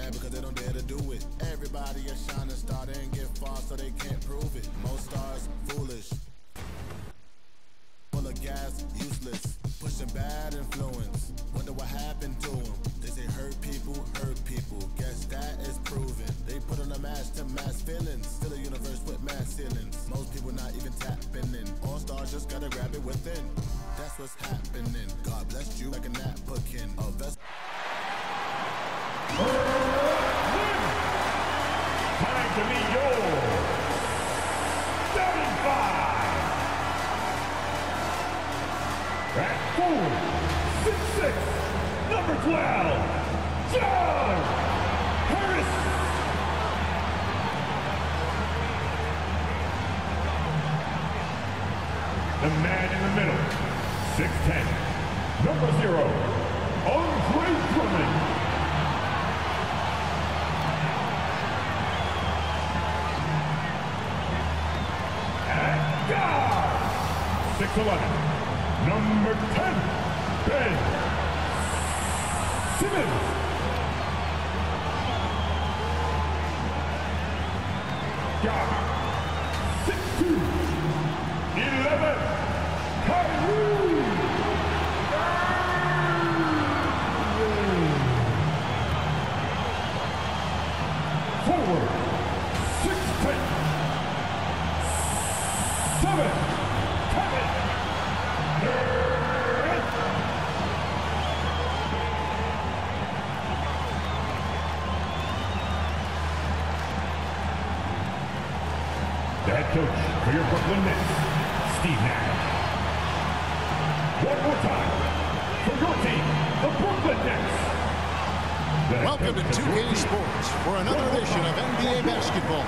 mad because they don't dare to do it. Everybody a shining star, they ain't get far, so they can't prove it. Most stars, foolish. Full of gas, useless. Pushing bad influence. Wonder what happened to them. They say hurt people, hurt people. Guess that is proven. They put on a mask to mask feelings. Still a universe with mass ceilings. Most people not even tapping in. All stars just gotta grab it within. That's what's happening. God bless you like a napkin. A vest. Time to meet your starting five. At 4'6", number 12, John Harris. The man in the middle, 6'10", number 0, Andre Drummond. At guard, 6'11", number 10, Ben Simmons. Guard, 6'2", 11, Kyrie. Forward, 6'10", 7, Kevin. The head coach for your Brooklyn Nets, Steve Nash. One more time for your team, the Brooklyn Nets. Welcome to 2K Sports for another edition of NBA basketball.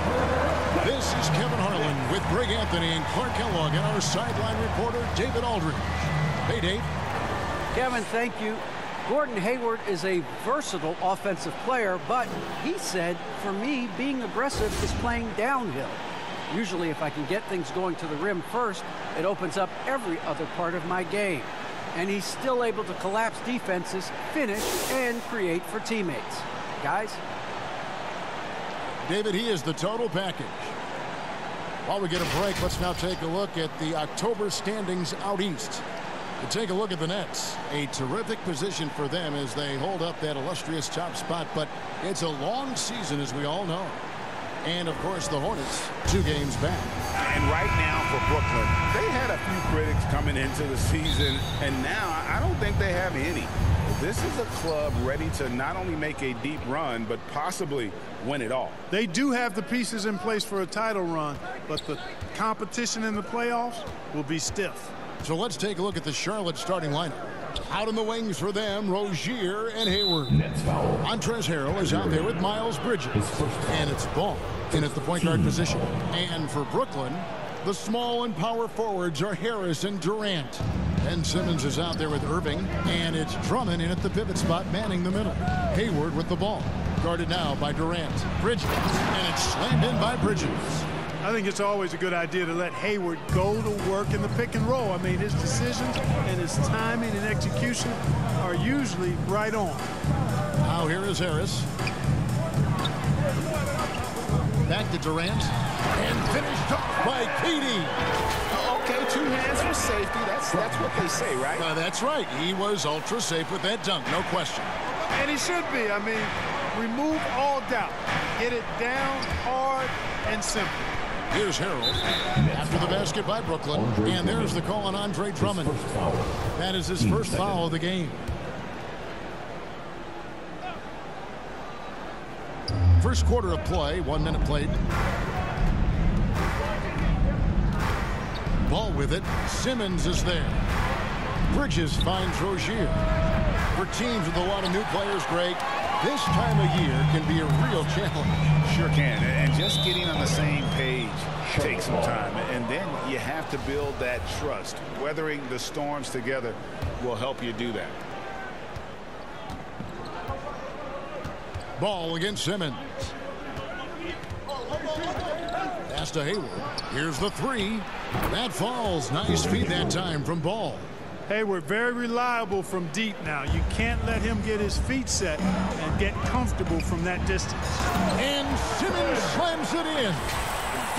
This is Kevin Harlan with Greg Anthony and Clark Kellogg and our sideline reporter, David Aldridge. Hey, Dave. Kevin, thank you. Gordon Hayward is a versatile offensive player, but he said, for me, being aggressive is playing downhill. Usually, if I can get things going to the rim first, it opens up every other part of my game. And he's still able to collapse defenses, finish, and create for teammates. Guys? David, he is the total package. While we get a break, let's now take a look at the October standings out east. To take a look at the Nets, a terrific position for them as they hold up that illustrious top spot, but it's a long season, as we all know. And, of course, the Hornets, 2 games back. And right now for Brooklyn, they had a few critics coming into the season, and now I don't think they have any. This is a club ready to not only make a deep run, but possibly win it all. They do have the pieces in place for a title run, but the competition in the playoffs will be stiff. So let's take a look at the Charlotte starting lineup. Out in the wings for them, Rozier and Hayward. Montrezl Harrell is out there with Miles Bridges. And it's Ball in at the point guard position. And for Brooklyn, the small and power forwards are Harris and Durant. Ben Simmons is out there with Irving. And it's Drummond in at the pivot spot, manning the middle. Hayward with the ball. Guarded now by Durant. Bridges. And it's slammed in by Bridges. I think it's always a good idea to let Hayward go to work in the pick and roll. I mean, his decisions and his timing and execution are usually right on. Now here is Harris. Back to Durant. And finished off by Katie. Okay, 2 hands for safety. That's what they say, right? That's right. He was ultra safe with that dunk, no question. And he should be. I mean, remove all doubt. Get it down hard and simple. Here's Harrell after the basket by Brooklyn. And there's the call on Andre Drummond. That is his first foul of the game. First quarter of play, 1 minute played. Ball with it. Simmons is there. Bridges finds Rozier. For teams with a lot of new players, Greg, this time of year can be a real challenge. Sure can. And just getting on the same page takes some time. And then you have to build that trust. Weathering the storms together will help you do that. Ball against Simmons. Pass to Hayward. Here's the 3. That falls. Nice feed that time from Ball. Hayward very reliable from deep now. You can't let him get his feet set and get comfortable from that distance. And Simmons slams it in.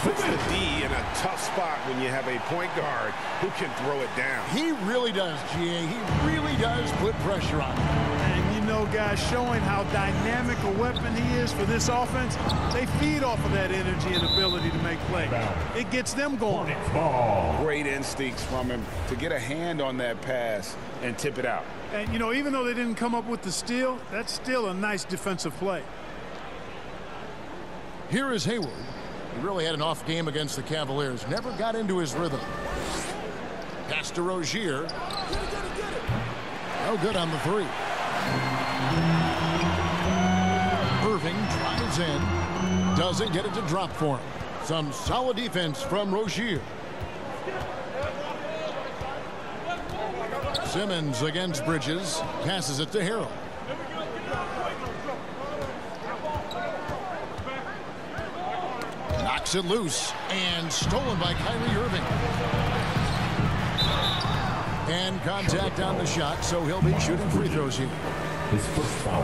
Puts the D in a tough spot when you have a point guard who can throw it down. He really does, GA. He really does put pressure on him. And you know, guys, showing how dynamic a weapon he is for this offense, they feed off of that energy and ability to make plays. It gets them going. Great instincts from him to get a hand on that pass and tip it out. And, you know, even though they didn't come up with the steal, that's still a nice defensive play. Here is Hayward. He really had an off game against the Cavaliers. Never got into his rhythm. Pass to Rozier. No good on the three. Irving drives in. Doesn't get it to drop for him. Some solid defense from Rozier. Simmons against Bridges. Passes it to Harrell. Knocks it loose and stolen by Kyrie Irving. And contact on the shot, so he'll be shooting free throws here.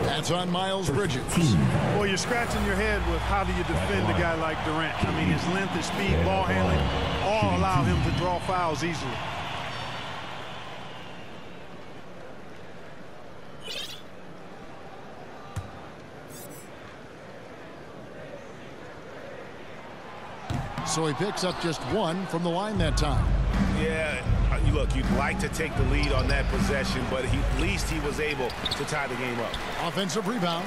That's on Miles Bridges. Well, you're scratching your head with how do you defend a guy like Durant. I mean, his length, his speed, ball handling, all allow him to draw fouls easily. So he picks up just one from the line that time. Yeah, look, you'd like to take the lead on that possession, but at least he was able to tie the game up. Offensive rebound.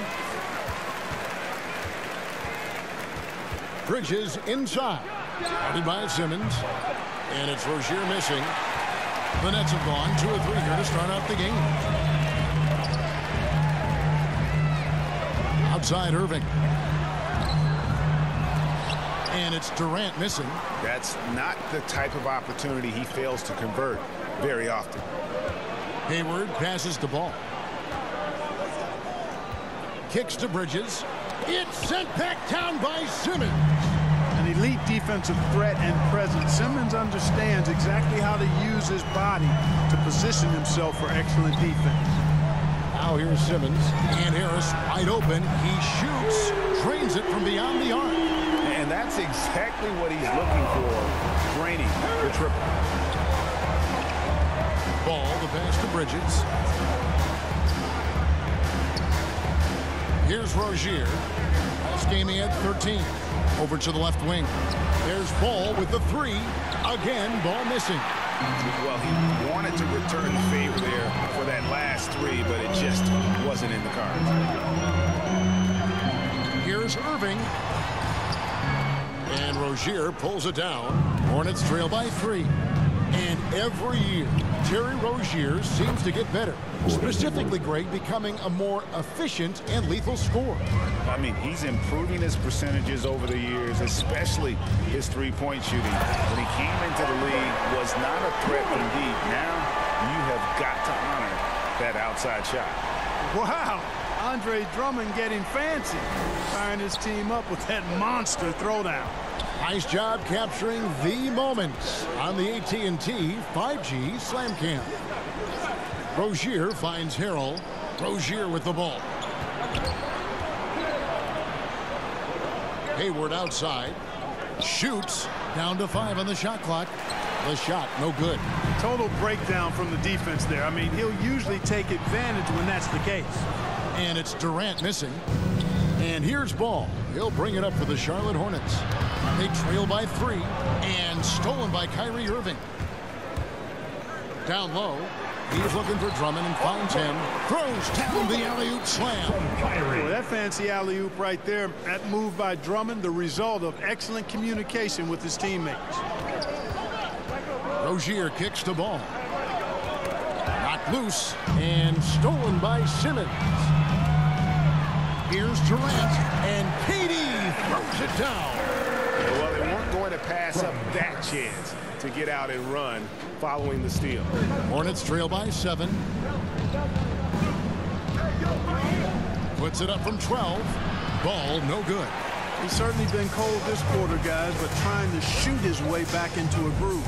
Bridges inside. Guarded by Simmons. And it's Rozier missing. The Nets have gone 2 of 3 here to start out the game. Outside Irving. And it's Durant missing. That's not the type of opportunity he fails to convert very often. Hayward passes the ball. Kicks to Bridges. It's sent back down by Simmons. An elite defensive threat and presence. Simmons understands exactly how to use his body to position himself for excellent defense. Now here's Simmons. And Harris wide open. He shoots. Drains it from beyond the arc. And that's exactly what he's looking for. Draining the triple. Ball, the pass to Bridges. Here's Rozier. Last game he had 13. Over to the left wing. There's Ball with the three. Again, Ball missing. Well, he wanted to return the favor there for that last three, but it just wasn't in the cards. Here's Irving. And Rozier pulls it down. Hornets trail by 3. And every year, Terry Rozier seems to get better. Specifically, Greg, becoming a more efficient and lethal scorer. I mean, he's improving his percentages over the years, especially his three-point shooting. When he came into the league, was not a threat from deep. Now, you have got to honor that outside shot. Wow. Andre Drummond getting fancy, firing his team up with that monster throwdown. Nice job capturing the moments on the AT&T 5G Slam Cam. Rozier finds Harrell. Rozier with the ball. Hayward outside. Shoots. Down to 5 on the shot clock. The shot, no good. Total breakdown from the defense there. I mean, he'll usually take advantage when that's the case. And it's Durant missing. And here's Ball. He'll bring it up for the Charlotte Hornets. They trail by 3. And stolen by Kyrie Irving. Down low. He's looking for Drummond and finds him. Throws down the alley-oop slam. Boy, that fancy alley-oop right there. That move by Drummond, the result of excellent communication with his teammates. Rozier kicks the ball. Knocked loose and stolen by Simmons. Here's Durant, and KD throws it down. Well, they weren't going to pass up that chance to get out and run following the steal. Hornets trail by 7. Puts it up from 12. Ball no good. He's certainly been cold this quarter, guys, but trying to shoot his way back into a groove.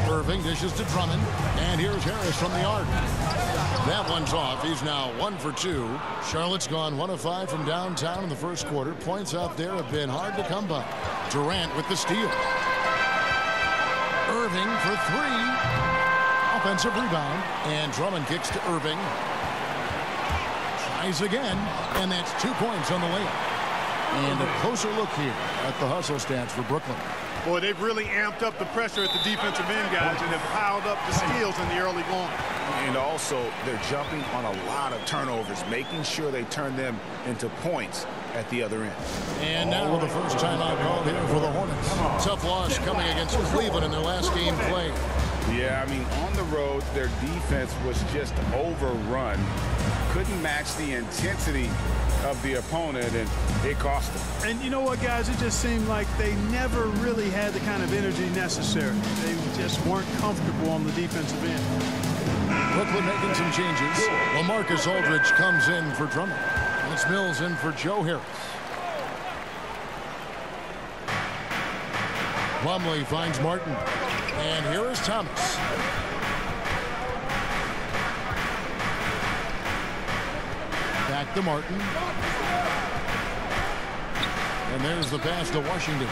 Irving dishes to Drummond. And here's Harris from the arc. That one's off. He's now 1 for 2. Charlotte's gone 1 of 5 from downtown in the first quarter. Points out there have been hard to come by. Durant with the steal. Irving for 3. Offensive rebound. And Drummond kicks to Irving. Tries again. And that's 2 points on the layup. And a closer look here at the hustle stats for Brooklyn. Boy, they've really amped up the pressure at the defensive end, guys, and have piled up the steals in the early going. And also, they're jumping on a lot of turnovers, making sure they turn them into points at the other end. And now the first timeout called here for the Hornets. Tough loss coming against Cleveland in their last game played. Yeah, I mean, on the road, their defense was just overrun. Couldn't match the intensity of the opponent, and it cost them. And you know what, guys? It just seemed like they never really had the kind of energy necessary. They just weren't comfortable on the defensive end. Brooklyn making some changes. LaMarcus Aldridge comes in for Drummond. And it's Mills in for Joe Harris. Plumlee finds Martin. And here is Thomas. Back to Martin. And there's the pass to Washington.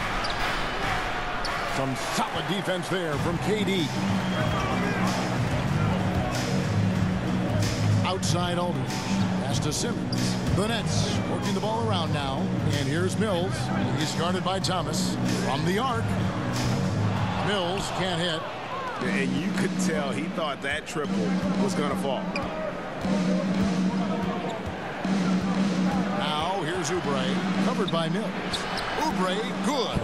Some solid defense there from KD. Outside Aldridge. Pass to Simmons. The Nets working the ball around now. And here's Mills. He's guarded by Thomas. From the arc. Mills can't hit. And you could tell he thought that triple was going to fall. Now here's Oubre, covered by Mills. Oubre, good.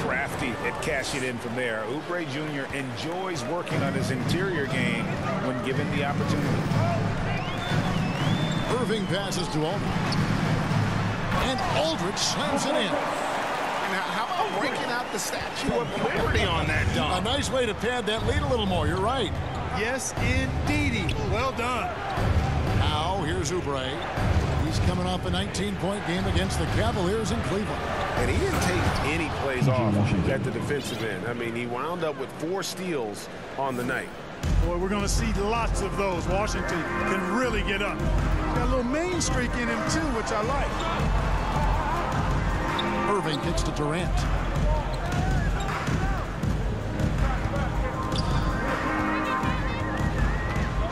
Crafty at cashing in from there. Oubre Jr. enjoys working on his interior game when given the opportunity. Irving passes to Aldridge. And Aldridge slams it in. Now, how about breaking out the Statue of Liberty on that dunk? A nice way to pad that lead a little more. You're right. Yes, indeedy. Well done. Now here's Oubre. He's coming off a 19-point game against the Cavaliers in Cleveland. And he didn't take any plays off at the defensive end. I mean, he wound up with 4 steals on the night. Boy, we're going to see lots of those. Washington can really get up. He's got a little main streak in him, too, which I like. Irving kicks to Durant.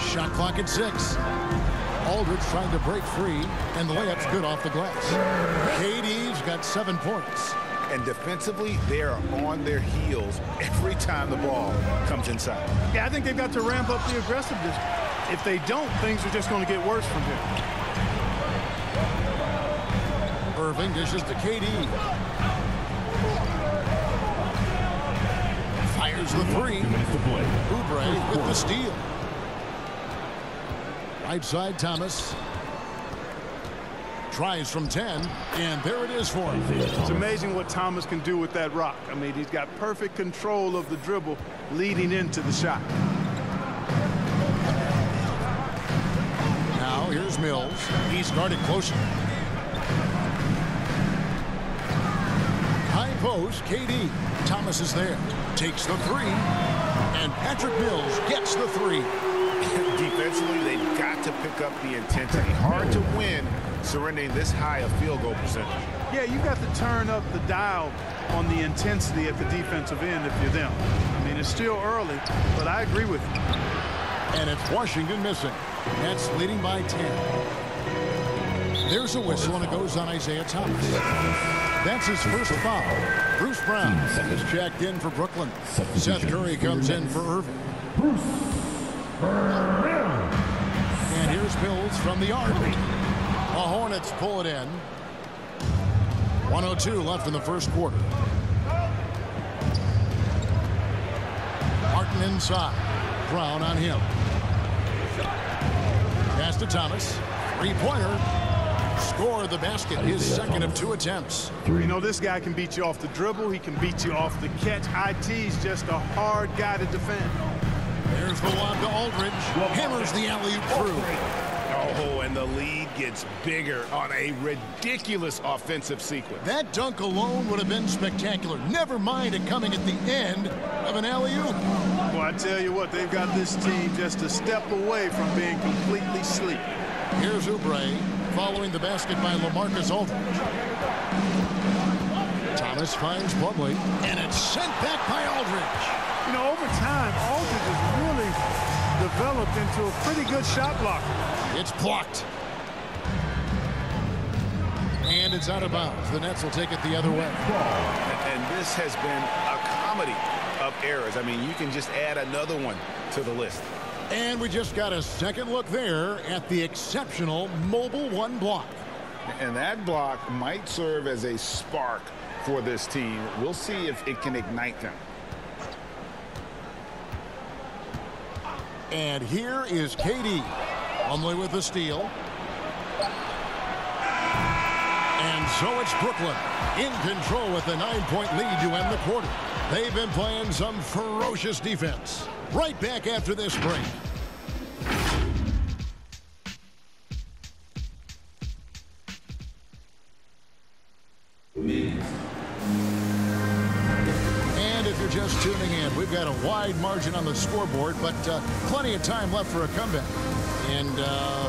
Shot clock at 6. Aldridge trying to break free, and the layup's good off the glass. KD's got 7 points. And defensively, they are on their heels every time the ball comes inside. Yeah, I think they've got to ramp up the aggressiveness. If they don't, things are just going to get worse from here. Irving dishes to KD. Fires the 3. Oubre with the steal. Right side, Thomas. Tries from 10, and there it is for him. It's amazing what Thomas can do with that rock. I mean, he's got perfect control of the dribble leading into the shot. Now here's Mills. He's guarded closer. High post, KD. Thomas is there. Takes the 3, and Patrick Mills gets the 3. Defensively, they've got to pick up the intensity. Hard to win surrendering this high a field goal percentage. Yeah, you got to turn up the dial on the intensity at the defensive end if you're them. I mean, it's still early, but I agree with you. And it's Washington missing. Nets leading by 10. There's a whistle, and it goes on Isaiah Thomas. That's his first foul. Bruce Brown is checked in for Brooklyn. Seth Curry comes in for Irving. And here's Mills from the arc. The Hornets pull it in. 1:02 left in the first quarter. Martin inside. Brown on him. Pass to Thomas. 3-pointer. Score the basket. His second of 2 attempts. You know, this guy can beat you off the dribble. He can beat you off the catch. IT's just a hard guy to defend. There's the lob to Aldridge. Hammers the alley-oop through. Oh, and the lead gets bigger on a ridiculous offensive sequence. That dunk alone would have been spectacular. Never mind it coming at the end of an alley-oop. Well, I tell you what, they've got this team just a step away from being completely sleepy. Here's Oubre following the basket by LaMarcus Aldridge. Thomas finds Plumlee, and it's sent back by Aldridge. You know, over time, Aldridge has really developed into a pretty good shot blocker. It's blocked. And it's out of bounds. The Nets will take it the other way. And this has been a comedy of errors. I mean, you can just add another one to the list. And we just got a second look there at the exceptional mobile one block. And that block might serve as a spark for this team. We'll see if it can ignite them. And here is KD. Plumlee with the steal. And so it's Brooklyn in control with a 9-point lead to end the quarter. They've been playing some ferocious defense. Right back after this break. And if you're just tuning in, we've got a wide margin on the scoreboard, but plenty of time left for a comeback. And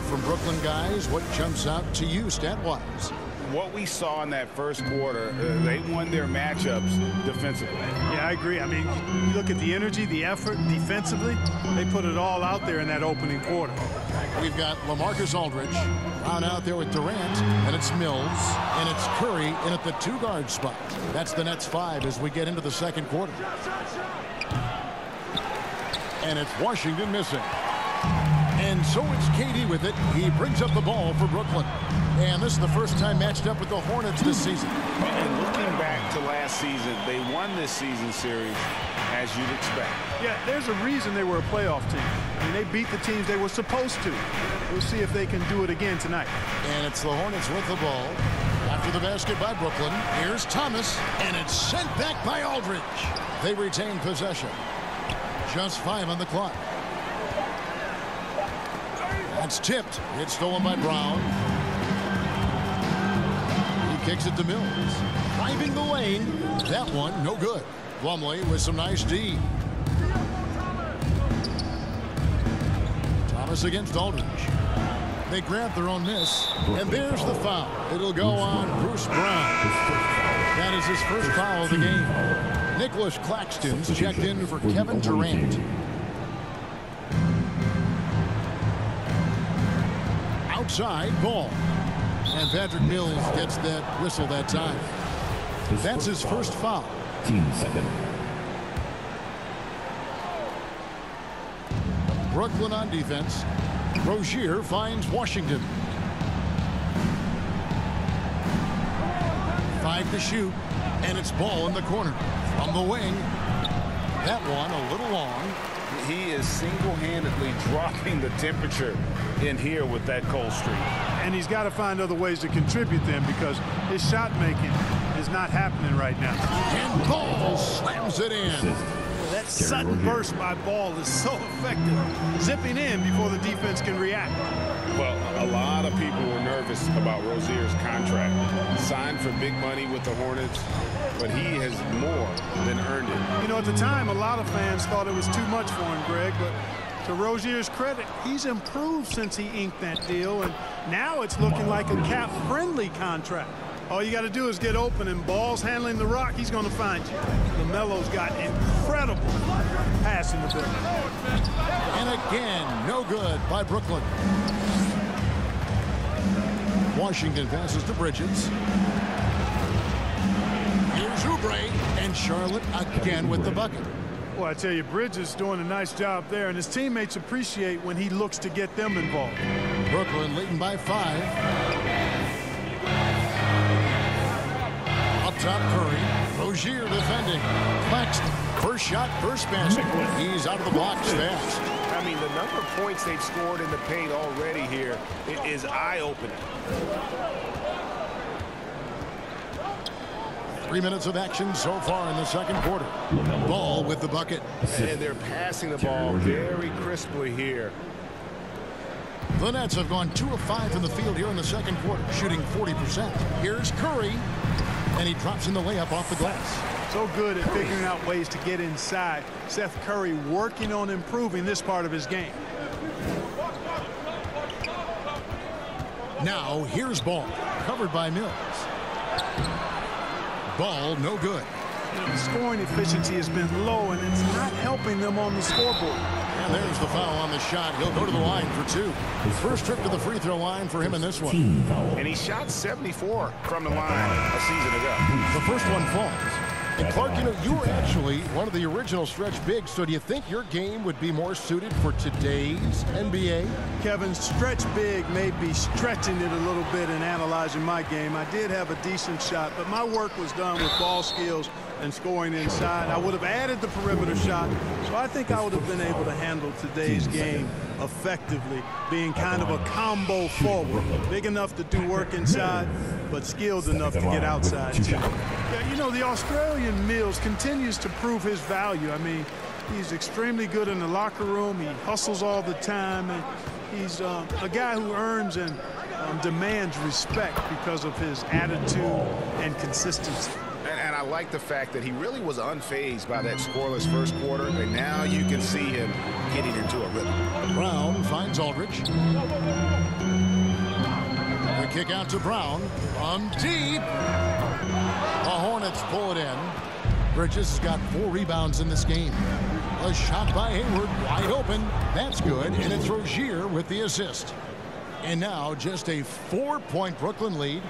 from Brooklyn guys, what jumps out to you stat-wise? What we saw in that first quarter, they won their matchups defensively. Yeah, I agree. I mean, you look at the energy, the effort defensively, they put it all out there in that opening quarter. We've got LaMarcus Aldridge on out there with Durant, and it's Mills, and it's Curry in at the 2-guard spot. That's the Nets 5 as we get into the second quarter. And it's Washington missing. And so it's KD with it. He brings up the ball for Brooklyn. And this is the first time matched up with the Hornets this season. And looking back to last season, they won this season series as you'd expect. Yeah, there's a reason they were a playoff team. I mean, they beat the teams they were supposed to. We'll see if they can do it again tonight. And it's the Hornets with the ball. After the basket by Brooklyn, here's Thomas, and it's sent back by Aldridge. They retain possession. Just 5 on the clock. That's tipped. It's stolen by Brown. He kicks it to Mills. Driving the lane. That one, no good. Plumlee with some nice D. Thomas against Aldridge. They grab their own miss. And there's the foul. It'll go on Bruce Brown. That is his first foul of the game. Nicholas Claxton's checked in for Kevin Durant. Outside ball. And Patrick Mills gets that whistle that time. That's his first foul. Brooklyn on defense. Rozier finds Washington. 5 to shoot. And it's ball in the corner. From the wing. That one a little long. He is single-handedly dropping the temperature in here with that cold streak. And he's got to find other ways to contribute them because his shot making is not happening right now. And Ball slams it in. That sudden burst by Ball is so effective, zipping in before the defense can react. Well, a lot of people were nervous about Rozier's contract. Signed for big money with the Hornets, but he has more than earned it. You know, at the time, a lot of fans thought it was too much for him, Greg, but to Rozier's credit, he's improved since he inked that deal, and now it's looking like a cap-friendly contract. All you got to do is get open, and Ball's handling the rock, he's going to find you. LaMelo's got incredible passing ability. And again, no good by Brooklyn. Washington passes to Bridges. Here's Oubre, and Charlotte again with the bucket. Well, I tell you, Bridges doing a nice job there, and his teammates appreciate when he looks to get them involved. Brooklyn leading by 5. Up top, Curry. Rozier defending. Claxton. First shot, first basket. He's out of the blocks fast. I mean, the number of points they've scored in the paint already here is eye-opening. 3 minutes of action so far in the second quarter. Ball with the bucket. And they're passing the ball very crisply here. The Nets have gone 2 of 5 from the field here in the second quarter, shooting 40%. Here's Curry, and he drops in the layup off the glass. So good at figuring out ways to get inside. Seth Curry working on improving this part of his game. Now here's Ball, covered by Mills. Ball no good. The scoring efficiency has been low, and it's not helping them on the scoreboard. And there's the foul on the shot. He'll go to the line for 2. His first trip to the free throw line for him in this one. And he shot 74 from the line a season ago. The first one falls. And Clark, you know, you were actually one of the original stretch bigs, so do you think your game would be more suited for today's NBA? Kevin, stretch big may be stretching it a little bit in analyzing my game. I did have a decent shot, but my work was done with ball skills and scoring inside. I would have added the perimeter shot, so I think I would have been able to handle today's game effectively, being kind of a combo forward, big enough to do work inside, but skilled enough to get outside too. Yeah, you know, the Australian Mills continues to prove his value. I mean, he's extremely good in the locker room. He hustles all the time, and he's a guy who earns and demands respect because of his attitude and consistency. And I like the fact that he really was unfazed by that scoreless first quarter, and now you can see him getting into a rhythm. Brown finds Aldridge. The kick out to Brown from deep. The Hornets pull it in. Bridges has got 4 rebounds in this game. A shot by Hayward, wide open. That's good, and it's Rozier with the assist. And now just a 4-point Brooklyn lead.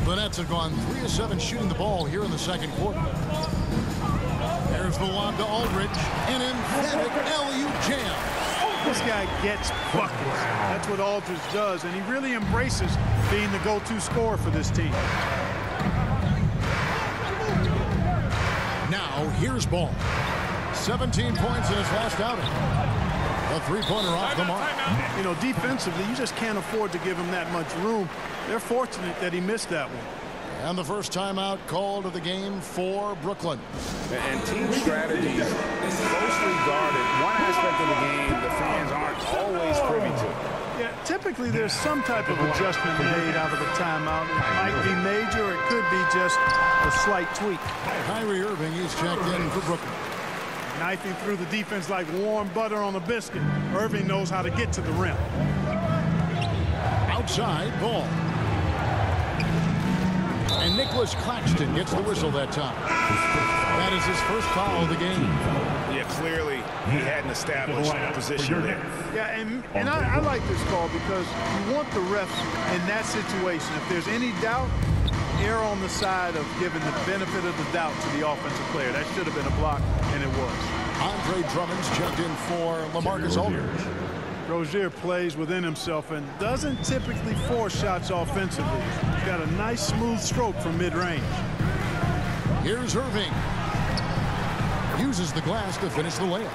The Nets have gone 3 of 7 shooting the ball here in the second quarter. There's the lob to Aldridge. An emphatic alley-oop jam. This guy gets buckets. That's what Aldridge does, and he really embraces being the go-to scorer for this team. Now here's Ball. 17 points in his last outing. A 3-pointer off the mark. You know, defensively, you just can't afford to give him that much room. They're fortunate that he missed that one. And the first timeout called of the game for Brooklyn. And team strategies closely guarded. One aspect of the game the fans aren't always privy to. Yeah, typically there's some type of adjustment made out of the timeout. It might be major, or it could be just a slight tweak. Kyrie Irving is checked in for Brooklyn. Knifing through the defense like warm butter on a biscuit. Irving knows how to get to the rim. Outside, Ball. And Nicholas Claxton gets the whistle that time. That is his first foul of the game. Yeah, clearly he hadn't established a position there. Yeah, and I like this call because you want the refs in that situation. If there's any doubt, err on the side of giving the benefit of the doubt to the offensive player. That should have been a block, and it was. Andre Drummond's checked in for LaMarcus Aldridge. Rozier plays within himself and doesn't typically force shots offensively. He's got a nice smooth stroke from mid-range. Here's Irving. Uses the glass to finish the layup.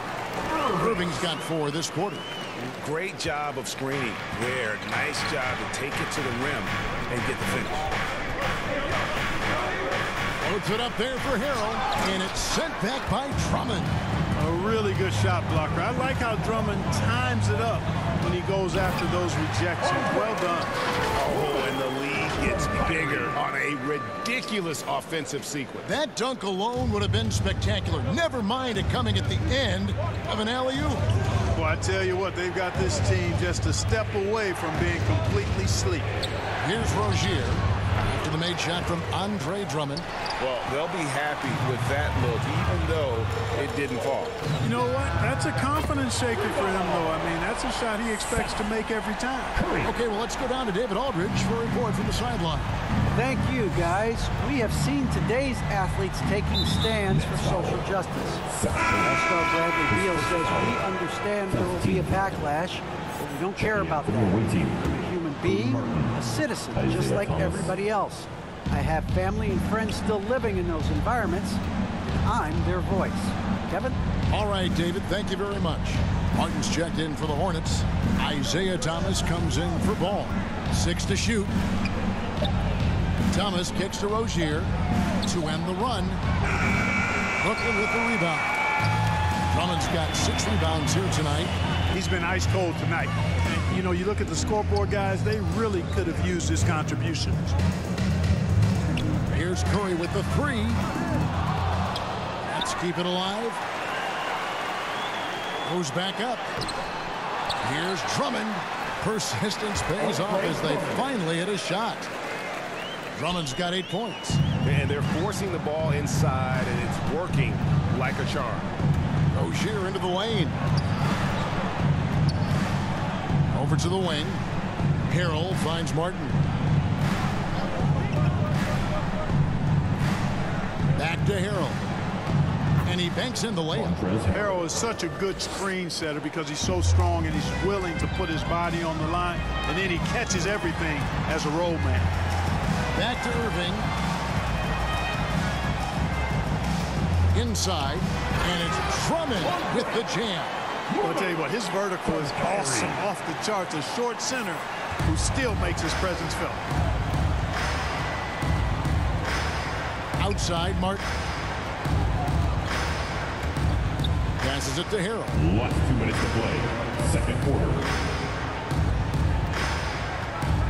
Irving's got 4 this quarter. Great job of screening there. Nice job to take it to the rim and get the finish. Puts it up there for Harrell, and it's sent back by Drummond. A really good shot blocker. I like how Drummond times it up when he goes after those rejections. Well done. Oh, and the lead gets bigger on a ridiculous offensive sequence. That dunk alone would have been spectacular. Never mind it coming at the end of an alley-oop. Well, I tell you what, they've got this team just a step away from being completely sleep. Here's Rozier. After the made shot from Andre Drummond. Well, they'll be happy with that look, even though it didn't fall. You know what? That's a confidence shaker for him, though. I mean, that's a shot he expects to make every time. Okay, well, let's go down to David Aldridge for a report from the sideline. Thank you, guys. We have seen today's athletes taking stands for social justice. All-Star Bradley Beal says we understand there will be a backlash, but we don't care about that. I'm a human being, a citizen, just like everybody else. I have family and friends still living in those environments. I'm their voice. Kevin? All right, David, thank you very much. Martin's checked in for the Hornets. Isaiah Thomas comes in for Ball. 6 to shoot. Thomas kicks to Rozier to end the run. Brooklyn with the rebound. Drummond's got 6 rebounds here tonight. He's been ice cold tonight. And, you know, you look at the scoreboard, guys, they really could have used his contributions. Here's Curry with the 3. Nets keep it alive. Goes back up. Here's Drummond. Persistence pays off as they finally hit a shot. Drummond's got 8 points. And they're forcing the ball inside, and it's working like a charm. Rozier into the lane. Over to the wing. Harrell finds Martin. Back to Harrell. And he banks in the layup. Harrell is such a good screen setter because he's so strong and he's willing to put his body on the line, and then he catches everything as a roll man. Back to Irving. Inside, and it's Drummond with the jam. I'll tell you what, his vertical is awesome, off the charts. A short center who still makes his presence felt. Outside, Martin. Passes it to Harrell. Last 2 minutes to play. Second quarter.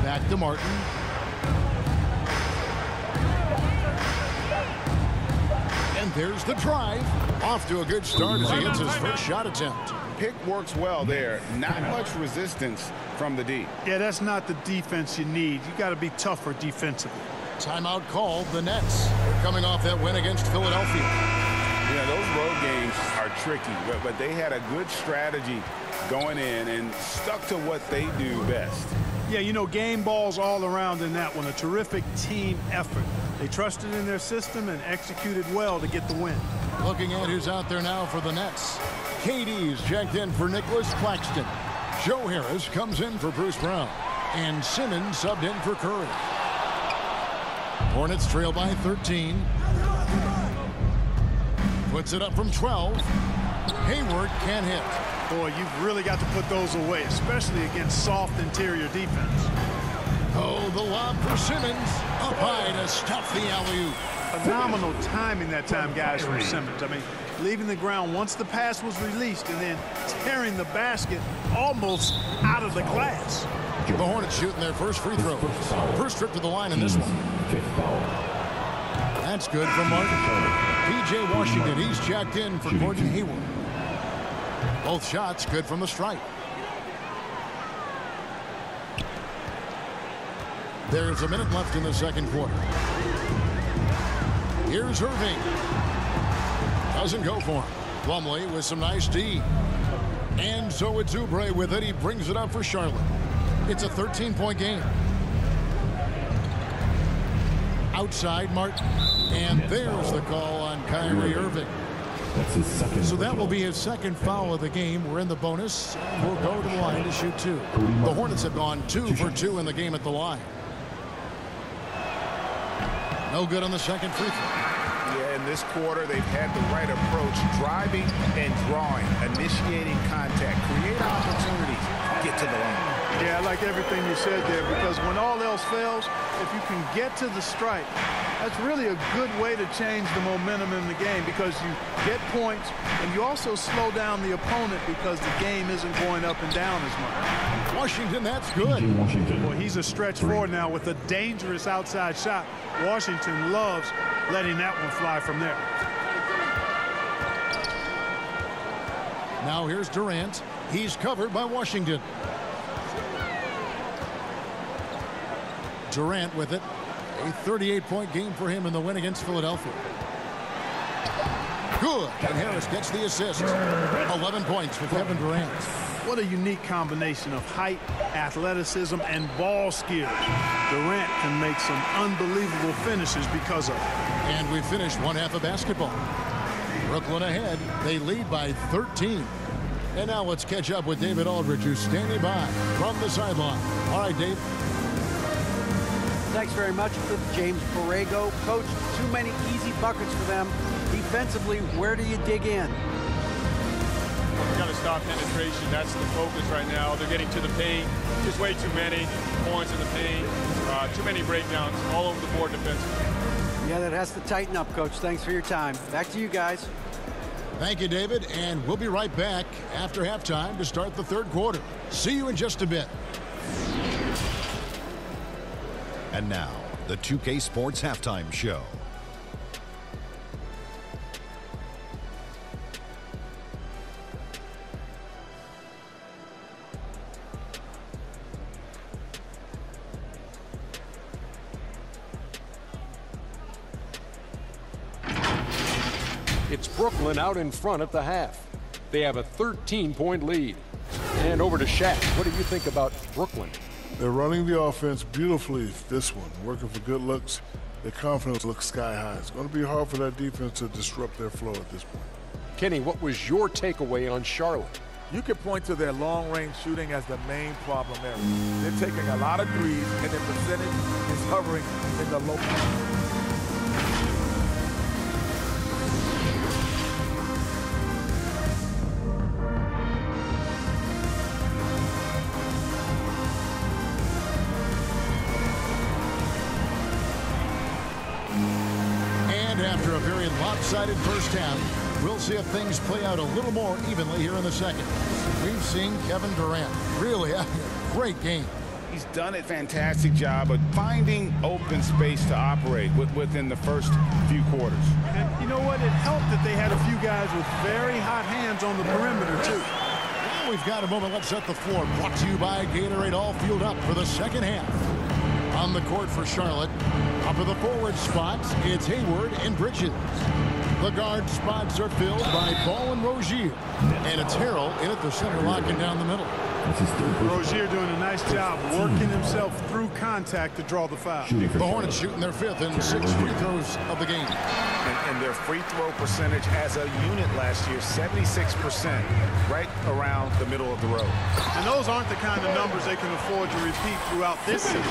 Back to Martin. And there's the drive. Off to a good start as he hits his first shot attempt. Pick works well there. Not much resistance from the D. Yeah, that's not the defense you need. You got to be tougher defensively. Timeout called. The Nets are coming off that win against Philadelphia. Yeah, those road games are tricky, but they had a good strategy going in and stuck to what they do best. Yeah, you know, game balls all around in that one. A terrific team effort. They trusted in their system and executed well to get the win. Looking at who's out there now for the Nets. KD's checked in for Nicholas Claxton. Joe Harris comes in for Bruce Brown. And Simmons subbed in for Curry. Hornets trail by 13. Puts it up from 12. Hayward can't hit. Boy, you've really got to put those away, especially against soft interior defense. Oh, the lob for Simmons. Up high to stuff the alley-oop. Phenomenal timing that time, guys, from Simmons. I mean, leaving the ground once the pass was released and then tearing the basket almost out of the glass. The Hornets shooting their first free throw. First trip to the line in this one. That's good from Martin. P.J. Washington, he's checked in for Gordon Hayward. Both shots good from the stripe. There's a minute left in the second quarter. Here's Irving. Doesn't go for him. Plumlee with some nice D. And so it's Oubre with it. He brings it up for Charlotte. It's a 13-point game. Outside, Martin. And there's the call on Kyrie Irving. That's his second. So that will be his second foul of the game. We're in the bonus. We'll go to the line to shoot 2. The Hornets have gone 2 for 2 in the game at the line. No good on the second free throw. Yeah, in this quarter, they've had the right approach, driving and drawing, initiating contact, create opportunities, get to the line. Yeah, I like everything you said there, because when all else fails, if you can get to the stripe, that's really a good way to change the momentum in the game, because you get points and you also slow down the opponent because the game isn't going up and down as much. Washington, that's good. Well, he's a stretch forward now with a dangerous outside shot. Washington loves letting that one fly from there. Now here's Durant. He's covered by Washington. Durant with it. A 38-point game for him in the win against Philadelphia. Good. And Harris gets the assist. 11 points for Kevin Durant. What a unique combination of height, athleticism, and ball skills. Durant can make some unbelievable finishes because of it. And we finished one half of basketball. Brooklyn ahead. They lead by 13. And now let's catch up with David Aldridge, who's standing by from the sideline. All right, Dave. Thanks very much, James Borrego. Coach, too many easy buckets for them. Defensively, where do you dig in? We've got to stop penetration. That's the focus right now. They're getting to the paint. Just way too many points in the paint. Too many breakdowns all over the board defensively. Yeah, that has to tighten up, Coach. Thanks for your time. Back to you guys. Thank you, David. And we'll be right back after halftime to start the third quarter. See you in just a bit. And now, the 2K Sports Halftime Show. It's Brooklyn out in front at the half. They have a 13-point lead. And over to Shaq. What do you think about Brooklyn? They're running the offense beautifully this one, working for good looks. Their confidence looks sky high. It's going to be hard for that defense to disrupt their flow at this point. Kenny, what was your takeaway on Charlotte? You can point to their long-range shooting as the main problem area. They're taking a lot of threes, and their percentage is hovering in the low. And after a very lopsided first half, we'll see if things play out a little more evenly here in the second. We've seen Kevin Durant really having a great game. He's done a fantastic job of finding open space to operate within the first few quarters. And you know what? It helped that they had a few guys with very hot hands on the perimeter, too. Well, we've got a moment. Let's set the floor. Brought to you by Gatorade. All fueled up for the second half. On the court for Charlotte. Up in the forward spots, it's Hayward and Bridges. The guard spots are filled by Ball and Rozier. And it's Harrell in at the center, locking down the middle. Rozier doing a nice job working himself through contact to draw the foul. The Hornets shooting their 5th and 6th free throws of the game. And their free throw percentage as a unit last year, 76%, right around the middle of the road. And those aren't the kind of numbers they can afford to repeat throughout this season.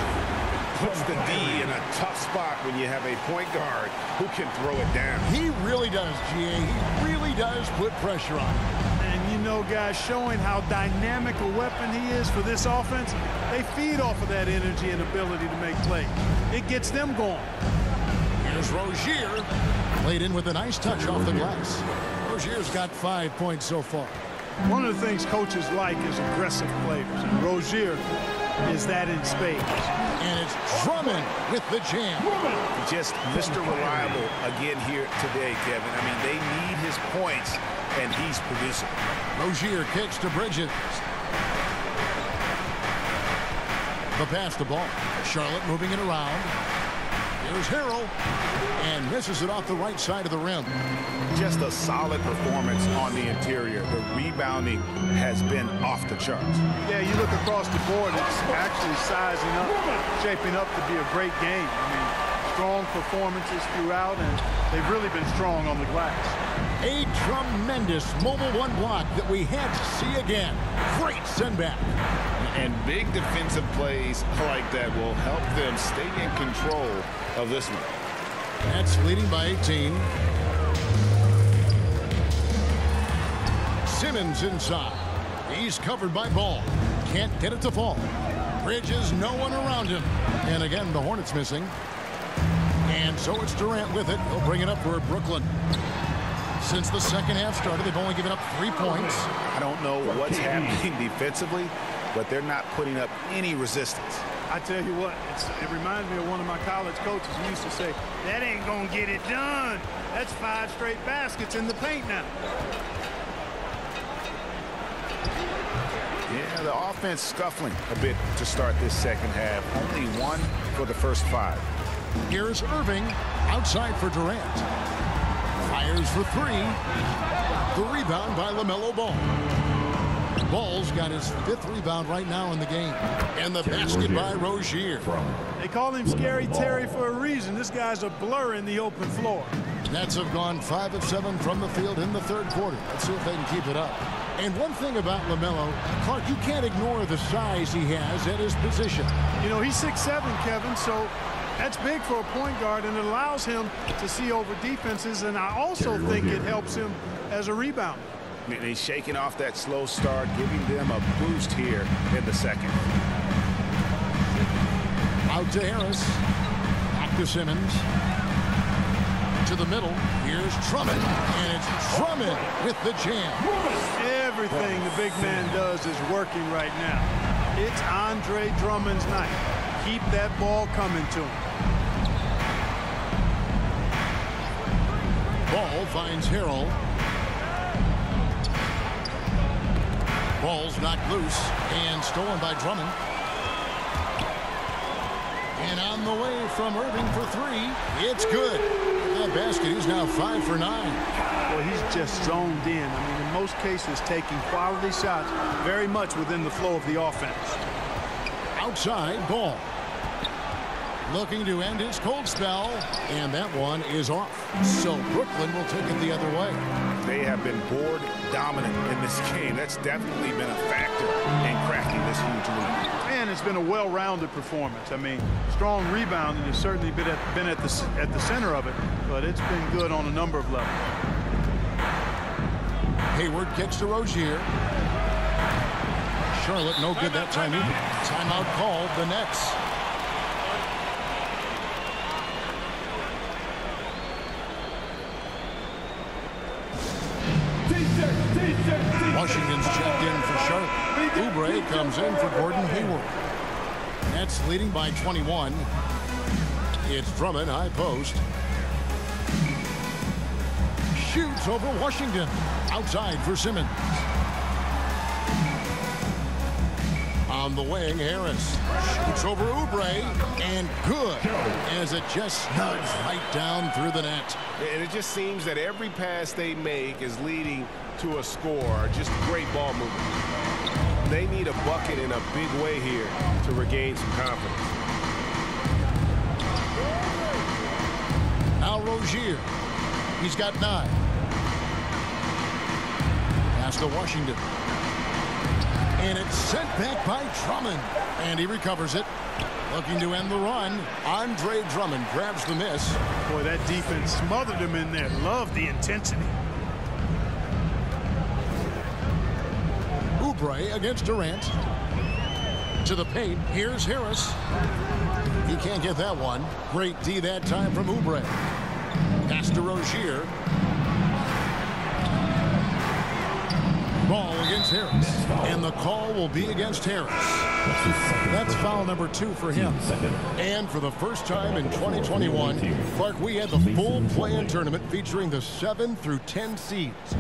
Puts the D in a tough spot when you have a point guard who can throw it down. He really does, GA. He really does put pressure on him. And you know, guys, showing how dynamic a weapon he is for this offense, they feed off of that energy and ability to make plays. It gets them going. Here's Rozier. Played in with a nice touch off the glass. Rozier's got 5 points so far. One of the things coaches like is aggressive players. And Rozier is that in spades. And it's Drummond with the jam. Just Mr. Reliable again here today, Kevin. I mean, they need his points, and he's producing. Rozier kicks to Bridges. The pass to Ball. Charlotte moving it around. Here's Harrell. And misses it off the right side of the rim. Just a solid performance on the interior. The rebounding has been off the charts. Yeah, you look across the board, it's actually sizing up, shaping up to be a great game. I mean, strong performances throughout, and they've really been strong on the glass. A tremendous mobile one block that we had to see again. Great send back. And big defensive plays like that will help them stay in control of this one. That's leading by 18. Simmons inside. He's covered by Ball. Can't get it to fall. Bridges, no one around him. And again, the Hornets missing. And so it's Durant with it. He'll bring it up for Brooklyn. Since the second half started, they've only given up 3 points. I don't know what's happening defensively, but they're not putting up any resistance. I tell you what, it reminds me of one of my college coaches who used to say, that ain't gonna get it done. That's 5 straight baskets in the paint now. Yeah, the offense scuffling a bit to start this second half. Only 1 for the first 5. Here's Irving outside for Durant. Fires for 3. The rebound by LaMelo Ball. Ball's got his 5th rebound right now in the game. And the basket by Rozier. They call him Scary Terry for a reason. This guy's a blur in the open floor. Nets have gone 5 of 7 from the field in the 3rd quarter. Let's see if they can keep it up. And one thing about LaMelo, Clark, you can't ignore the size he has at his position. You know, he's 6'7", Kevin, so that's big for a point guard, and it allows him to see over defenses, and I also think it helps him as a rebounder. And he's shaking off that slow start, giving them a boost here in the second. Out to Harris. Back to Simmons. To the middle. Here's Drummond. And it's Drummond with the jam. Everything the big man does is working right now. It's Andre Drummond's night. Keep that ball coming to him. Ball finds Harrell. Ball's knocked loose and stolen by Drummond. And on the way from Irving for three. It's good. That basket, he's now 5 for 9. Well, he's just zoned in. I mean, in most cases, taking quality shots very much within the flow of the offense. Outside ball. Looking to end his cold spell, and that one is off. So Brooklyn will take it the other way. They have been board dominant in this game. That's definitely been a factor in cracking this huge lead. And it's been a well-rounded performance. I mean, strong rebounding has certainly been at the center of it, but it's been good on a number of levels. Hayward kicks to Rozier. Charlotte no good that time either. Timeout called, the Nets. Washington's checked in for Charlotte. Oubre comes in for Gordon Hayward. Nets leading by 21. It's Drummond, high post. Shoots over Washington. Outside for Simmons. On the wing, Harris shoots over Oubre, and good as it just snugs right down through the net. And it just seems that every pass they make is leading to a score. Just great ball movement. They need a bucket in a big way here to regain some confidence. Now Rozier. He's got 9. Pass to Washington. And it's sent back by Drummond. And he recovers it. Looking to end the run. Andre Drummond grabs the miss. Boy, that defense smothered him in there. Love the intensity. Oubre against Durant. To the paint. Here's Harris. He can't get that one. Great D that time from Oubre. Pass to Rozier. Ball against Harris. And the call will be against Harris. That's foul number 2 for him. And for the first time in 2021, Clark, we had the full play-in tournament featuring the 7 through 10 seeds.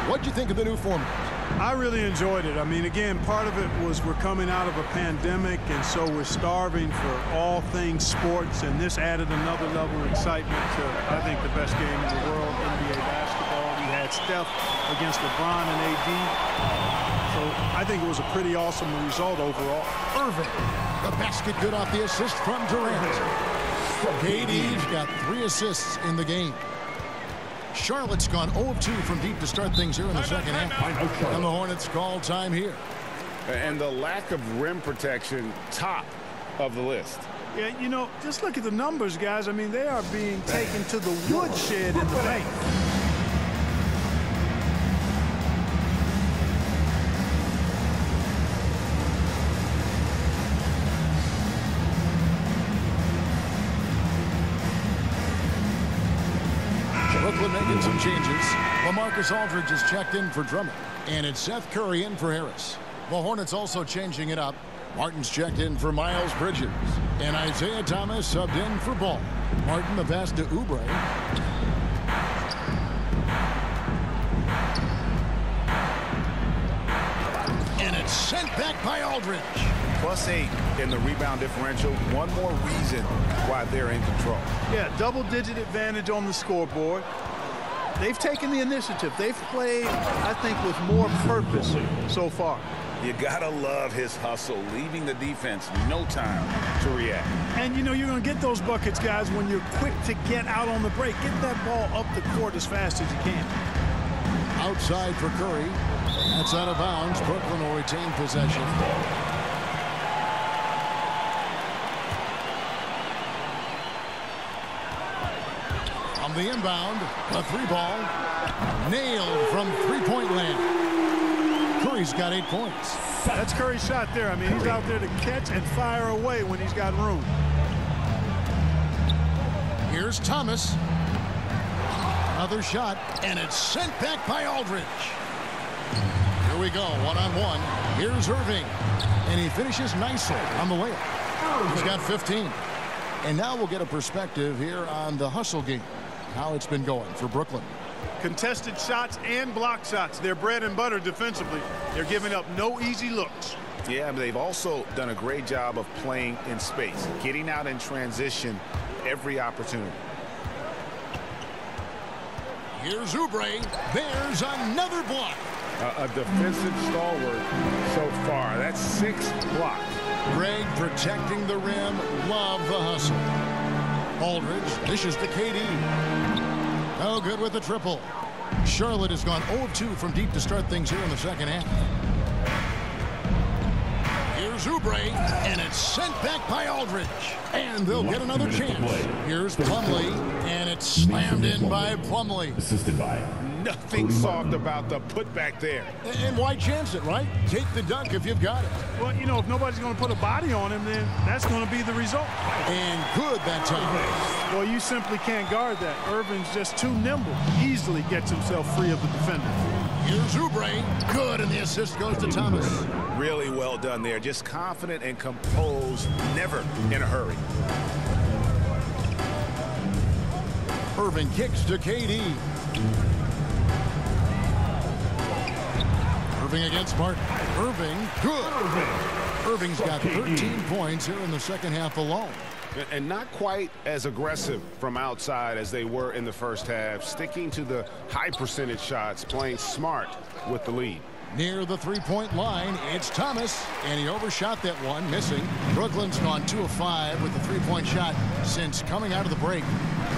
What'd you think of the new format? I really enjoyed it. I mean, again, part of it was we're coming out of a pandemic, and so we're starving for all things sports, and this added another level of excitement to, I think, the best game in the world, NBA basketball. We had Steph against LeBron and AD. So I think it was a pretty awesome result overall. Irving, the basket good off the assist from Durant. KD's got 3 assists in the game. Charlotte's gone 0 of 2 from deep to start things here in the second half. And the Hornets call time here. And the lack of rim protection, top of the list. Yeah, you know, just look at the numbers, guys. I mean, they are being taken to the woodshed in the paint. Brooklyn making some changes. LaMarcus Aldridge is checked in for Drummond. And it's Seth Curry in for Harris. The Hornets also changing it up. Martin's checked in for Miles Bridges. And Isaiah Thomas subbed in for Ball. Martin the pass to Oubre. And it's sent back by Aldridge. +8 in the rebound differential. One more reason why they're in control. Yeah, double-digit advantage on the scoreboard. They've taken the initiative. They've played, I think, with more purpose so far. You gotta love his hustle, leaving the defense no time to react. And, you know, you're going to get those buckets, guys, when you're quick to get out on the break. Get that ball up the court as fast as you can. Outside for Curry. That's out of bounds. Brooklyn will retain possession. On the inbound, a 3-ball. Nailed from three-point land. Curry's got 8 points. That's Curry's shot there. I mean, he's out there to catch and fire away when he's got room. Here's Thomas. Another shot, and it's sent back by Aldridge. Here we go, one-on-one. Here's Irving, and he finishes nicely on the layup. He's got 15. And now we'll get a perspective here on the hustle game, how it's been going for Brooklyn. Contested shots and block shots. They're bread and butter defensively. They're giving up no easy looks. Yeah, but they've also done a great job of playing in space, getting out in transition every opportunity. Here's Oubre. There's another block. A defensive stalwart so far. That's 6 blocks. Greg protecting the rim. Love the hustle. Aldridge dishes to KD. Oh, good with the triple. Charlotte has gone 0-2 from deep to start things here in the second half. Here's Oubre, and it's sent back by Aldridge. And they'll get another chance. Here's Plumlee, and it's slammed in by Plumlee. Assisted by Nothing soft about the putback there. And why chance it, right? Take the dunk if you've got it. Well, you know, if nobody's going to put a body on him, then that's going to be the result. And good that time. Well, you simply can't guard that. Irving's just too nimble. Easily gets himself free of the defender. Here's Oubre. Good, and the assist goes to Thomas. Really well done there. Just confident and composed, never in a hurry. Irving kicks to KD. Irving against Martin. Irving, good. Irving's got 13 points here in the second half alone. And not quite as aggressive from outside as they were in the first half, sticking to the high percentage shots, playing smart with the lead. Near the three-point line, it's Thomas, and he overshot that one, missing. Brooklyn's gone 2 of 5 with the three-point shot since coming out of the break.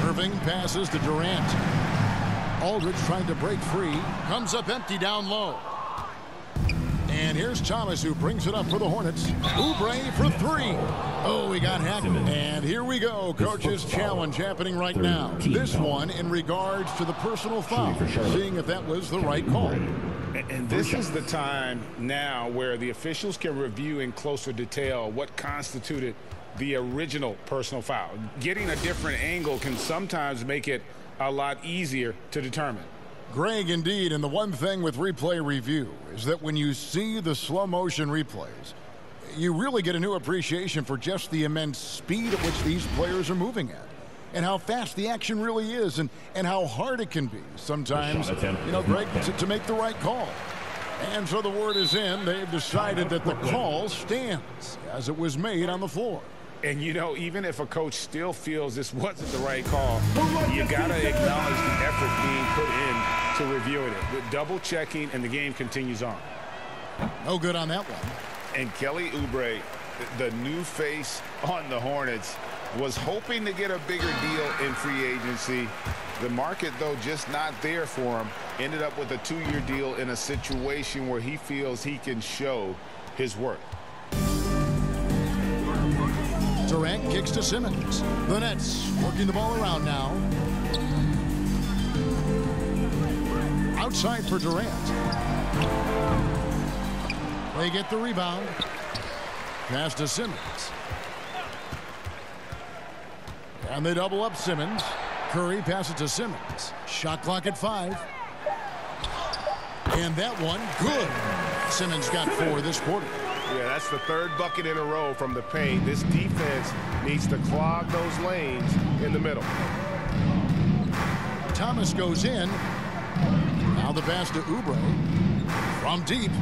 Irving passes to Durant. Aldridge trying to break free, comes up empty down low. And here's Thomas, who brings it up for the Hornets. Oubre for 3. Oh, he got hacked. And here we go. Coach's challenge happening right now. This one in regards to the personal foul, seeing if that was the right call. And this is the time now where the officials can review in closer detail what constituted the original personal foul. Getting a different angle can sometimes make it a lot easier to determine. Greg, indeed, and the one thing with replay review is that when you see the slow motion replays, you really get a new appreciation for just the immense speed at which these players are moving at, and how fast the action really is, and how hard it can be sometimes, you know, Greg, to make the right call. And so the word is in. They've decided that the call stands as it was made on the floor. And, you know, even if a coach still feels this wasn't the right call, you got to acknowledge the effort being put in to reviewing it. With double checking, and the game continues on. No good on that one. And Kelly Oubre, the new face on the Hornets, was hoping to get a bigger deal in free agency. The market, though, just not there for him. Ended up with a 2-year deal in a situation where he feels he can show his worth. Durant kicks to Simmons. The Nets working the ball around now. Outside for Durant. They get the rebound. Pass to Simmons. And they double up Simmons. Curry passes to Simmons. Shot clock at 5. And that one, good. Simmons got 4 this quarter. Yeah, that's the 3rd bucket in a row from the paint. This defense needs to clog those lanes in the middle. Thomas goes in. Now the pass to Oubre. From deep.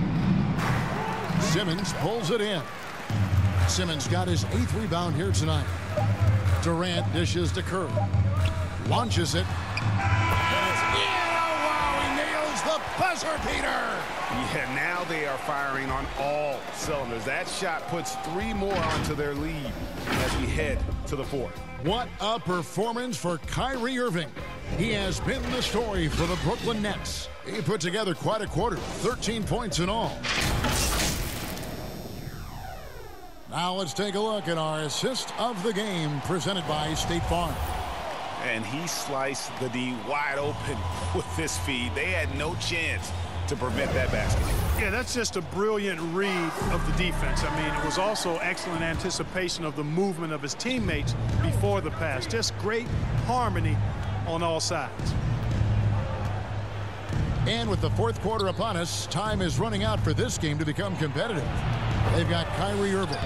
Simmons pulls it in. Simmons got his 8th rebound here tonight. Durant dishes to Curry. Launches it. He nails the buzzer beater. Yeah, now they are firing on all cylinders. That shot puts 3 more onto their lead as we head to the 4th. What a performance for Kyrie Irving. He has been the story for the Brooklyn Nets. He put together quite a quarter, 13 points in all. Now let's take a look at our assist of the game presented by State Farm. And he sliced the D wide open with this feed. They had no chance to prevent that basket. Yeah, that's just a brilliant read of the defense. I mean, it was also excellent anticipation of the movement of his teammates before the pass. Just great harmony on all sides. And with the 4th quarter upon us, time is running out for this game to become competitive. They've got Kyrie Irving.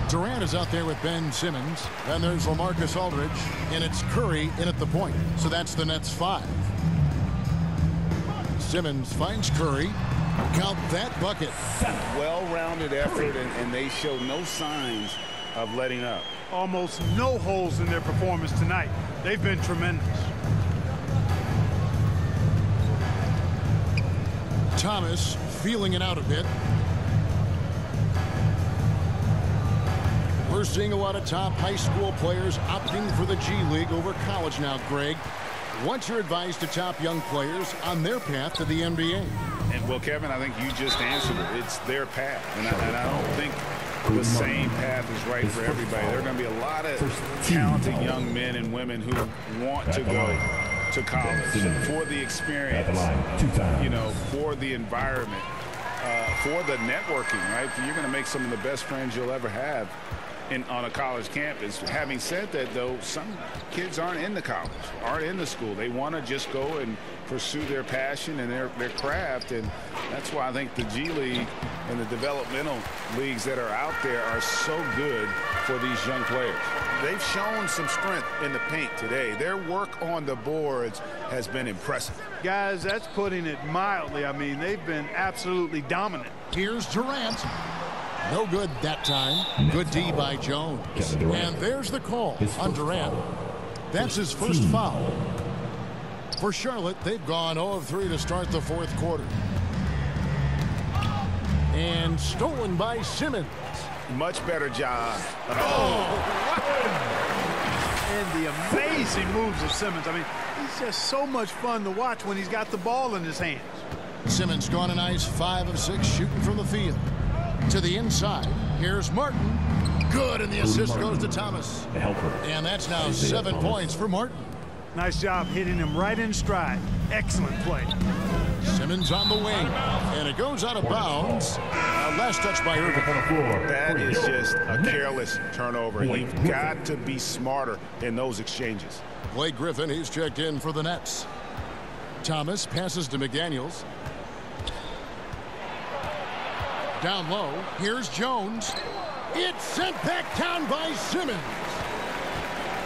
Durant is out there with Ben Simmons. Then there's LaMarcus Aldridge. And it's Curry in at the point. So that's the Nets 5. Simmons finds Curry. Count that bucket. Well-rounded effort, and they show no signs of letting up. Almost no holes in their performance tonight. They've been tremendous. Thomas feeling it out a bit. We're seeing a lot of top high school players opting for the G League over college now, Greg. What's your advice to top young players on their path to the NBA? And, well, Kevin, I think you just answered it. It's their path. And I don't think the same path is right for everybody. There are going to be a lot of talented young men and women who want to go to college for the experience, you know, for the environment, for the networking, right? You're going to make some of the best friends you'll ever have on a college campus. Having said that, though, some kids aren't in the college, aren't in the school. They want to just go and pursue their passion and their craft, and that's why I think the G League and the developmental leagues that are out there are so good for these young players. They've shown some strength in the paint today. Their work on the boards has been impressive. Guys, that's putting it mildly. I mean, they've been absolutely dominant. Here's Durant. No good that time. Good D by Jones. And there's the call on Durant. That's his first foul. For Charlotte, they've gone 0 of 3 to start the fourth quarter. And stolen by Simmons. Much better job. And the amazing moves of Simmons. I mean, he's just so much fun to watch when he's got the ball in his hands. Simmons gone a nice 5 of 6 shooting from the field. To the inside. Here's Martin. Good, and the assist goes to Thomas. And that's now 7 points for Martin. Nice job hitting him right in stride. Excellent play. Simmons on the wing, and it goes out of bounds. Last touch by Irving. That is just a careless turnover. You've got to be smarter in those exchanges. Blake Griffin, he's checked in for the Nets. Thomas passes to McDaniels. Down low, here's Jones. It's sent back down by Simmons.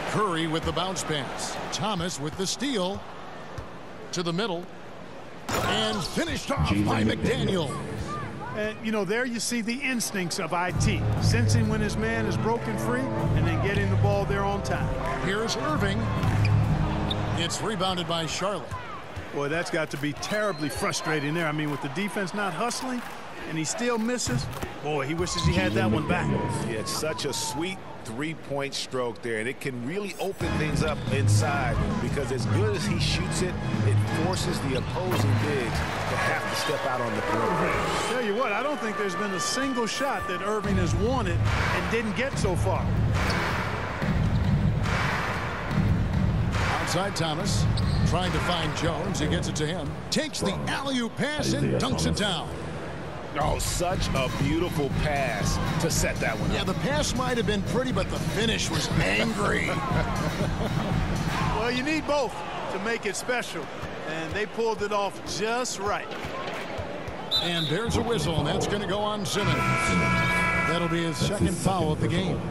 Curry with the bounce pass. Thomas with the steal. To the middle. And finished off by McDaniel. And, you know, there you see the instincts of IT. Sensing when his man is broken free and then getting the ball there on time. Here's Irving. It's rebounded by Charlotte. Boy, that's got to be terribly frustrating there. I mean, with the defense not hustling and he still misses, boy, he wishes he had that one back. Yeah, it's such a sweet three-point stroke there, and it can really open things up inside because as good as he shoots it, it forces the opposing bigs to have to step out on the perimeter. Tell you what, I don't think there's been a single shot that Irving has wanted and didn't get so far. Outside Thomas, trying to find Jones. He gets it to him. Takes the alley-oop pass and dunks it down. Oh, such a beautiful pass to set that one up. Yeah, the pass might have been pretty, but the finish was angry. Well, you need both to make it special, and they pulled it off just right. And there's a whistle, and that's going to go on Simmons. That'll be his second foul of the game.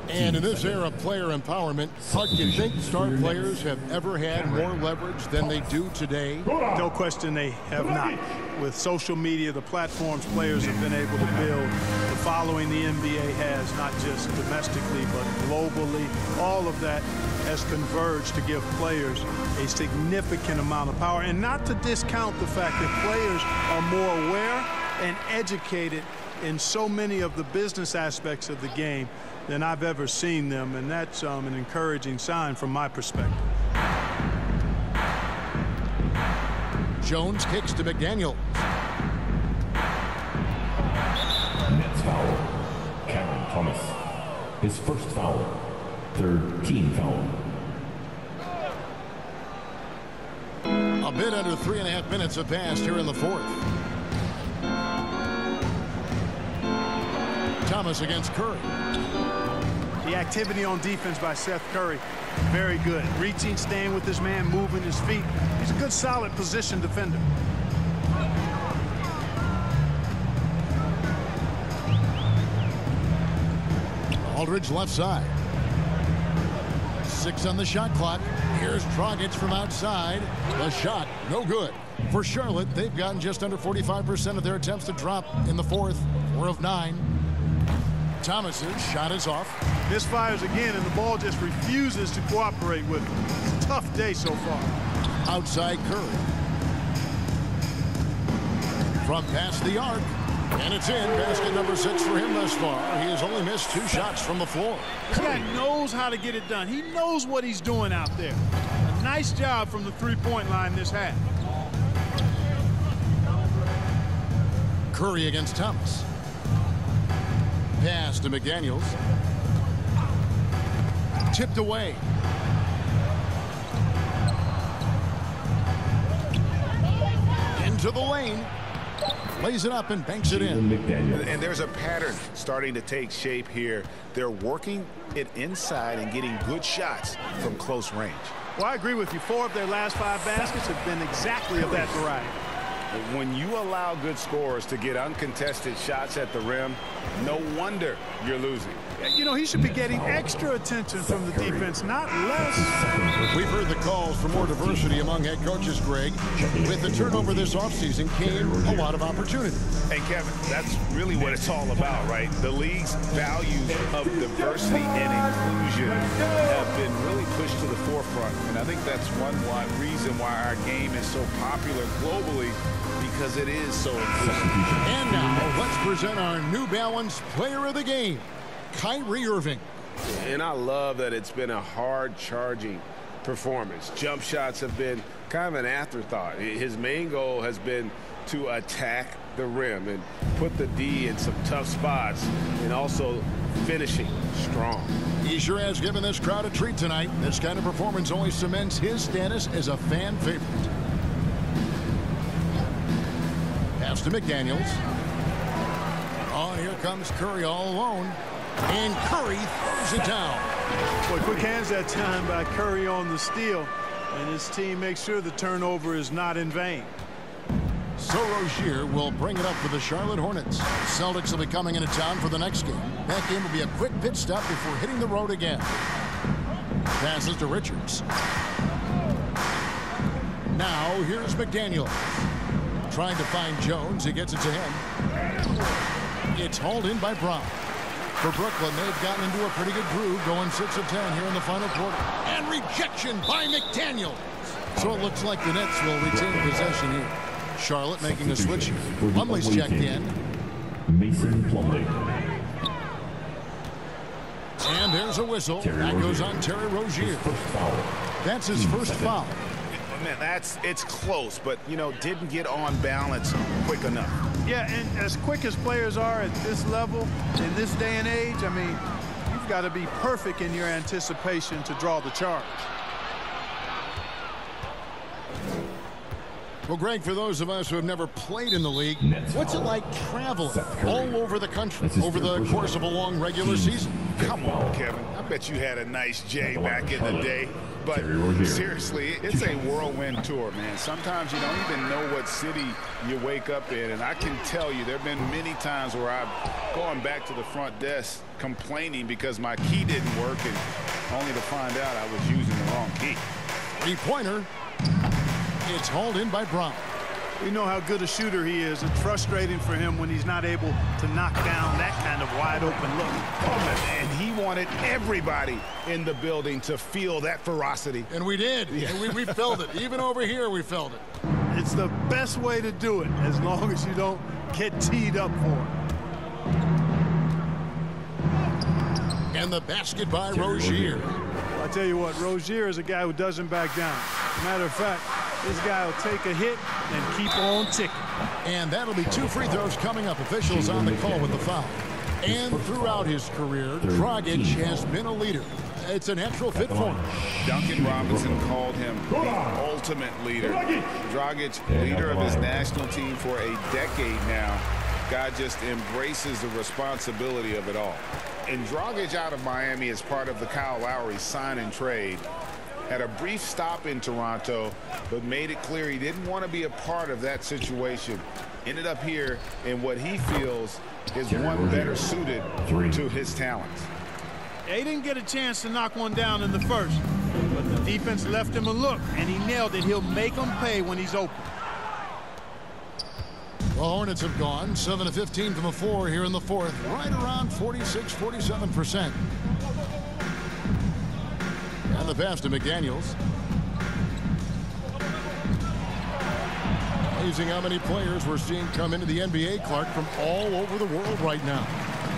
And in this era of player empowerment, Clark, do you think star players have ever had more leverage than they do today? No question they have not. With social media, the platforms players have been able to build, the following the NBA has, not just domestically, but globally, all of that has converged to give players a significant amount of power. And not to discount the fact that players are more aware and educated in so many of the business aspects of the game than I've ever seen them, and that's an encouraging sign from my perspective. Jones kicks to McDaniel. Nets foul. Cameron Thomas. His first foul. Third team foul. A bit under 3.5 minutes have passed here in the fourth. Thomas against Curry. The activity on defense by Seth Curry, very good. Reaching, staying with his man, moving his feet. He's a good, solid position defender. Aldridge left side. 6 on the shot clock. Here's Dragic from outside. The shot, no good. For Charlotte, they've gotten just under 45% of their attempts to drop in the fourth. 4 of 9. Thomas's shot is off. Misfires again, and the ball just refuses to cooperate with him. It's a tough day so far. Outside Curry. From past the arc. And it's in. Basket number 6 for him thus far. He has only missed 2 shots from the floor. This guy knows how to get it done. He knows what he's doing out there. A nice job from the three-point line this half. Curry against Thomas. Pass to McDaniels. Tipped away. Into the lane. Lays it up and banks it in. And there's a pattern starting to take shape here. They're working it inside and getting good shots from close range. Well, I agree with you. 4 of their last 5 baskets have been exactly of that variety. When you allow good scorers to get uncontested shots at the rim, no wonder you're losing. You know, he should be getting extra attention from the defense, not less. We've heard the calls for more diversity among head coaches, Greg. With the turnover this offseason came a lot of opportunity. Hey, Kevin, that's really what it's all about, right? The league's values of diversity and inclusion have been really pushed to the forefront. And I think that's one reason why our game is so popular globally, because it is so inclusive. And now, let's present our New Balance Player of the Game, Kyrie Irving. And I love that it's been a hard-charging performance. Jump shots have been kind of an afterthought. His main goal has been to attack the rim and put the D in some tough spots, and also finishing strong. He sure has given this crowd a treat tonight. This kind of performance only cements his status as a fan favorite. Pass to McDaniels. Oh, and here comes Curry all alone. And Curry throws it down. Boy, quick hands that time by Curry on the steal. And his team makes sure the turnover is not in vain. So Rozier will bring it up for the Charlotte Hornets. Celtics will be coming into town for the next game. That game will be a quick pit stop before hitting the road again. Passes to Richards. Now here's McDaniel. Trying to find Jones. He gets it to him. It's hauled in by Brown. For Brooklyn, they've gotten into a pretty good groove, going 6 of 10 here in the final quarter. And rejection by McDaniel. So it looks like the Nets will retain possession here. Charlotte making a switch. Plumlee's checked in. Mason Plumlee. And there's a whistle. That goes on Terry Rozier. That's his first foul. Man, it's close, but, you know, didn't get on balance quick enough. Yeah, and as quick as players are at this level, in this day and age, I mean, you've got to be perfect in your anticipation to draw the charge. Well, Greg, for those of us who have never played in the league, what's it like traveling all over the country over the course of a long regular season? Come on, Kevin. I bet you had a nice J back in the day. But seriously, it's a whirlwind tour, man. Sometimes you don't even know what city you wake up in. And I can tell you there have been many times where I've gone back to the front desk complaining because my key didn't work, and only to find out I was using the wrong key. Three-pointer. It's hauled in by Brown. We know how good a shooter he is. It's frustrating for him when he's not able to knock down that kind of wide-open look. And he wanted everybody in the building to feel that ferocity. And we did. Yeah. And we felt it. Even over here, we felt it. It's the best way to do it, as long as you don't get teed up for it. And the basket by Rozier. Well, I tell you what, Rozier is a guy who doesn't back down. As a matter of fact, this guy will take a hit and keep on ticking. And that'll be 2 free throws coming up. Officials on the call with the foul. And throughout his career, Dragic has been a leader. It's a natural fit for him. Duncan Robinson called him the ultimate leader. Dragic, leader of his national team for a decade now. Guy just embraces the responsibility of it all. And Dragic out of Miami as part of the Kyle Lowry sign and trade. Had a brief stop in Toronto, but made it clear he didn't want to be a part of that situation. Ended up here in what he feels is one better suited to his talents. They didn't get a chance to knock one down in the first, but the defense left him a look, and he nailed it. He'll make them pay when he's open. The Hornets have gone 7 of 15 from the floor here in the fourth, right around 46-47%. And the pass to McDaniels. Amazing how many players we're seeing come into the NBA, Clark, from all over the world right now.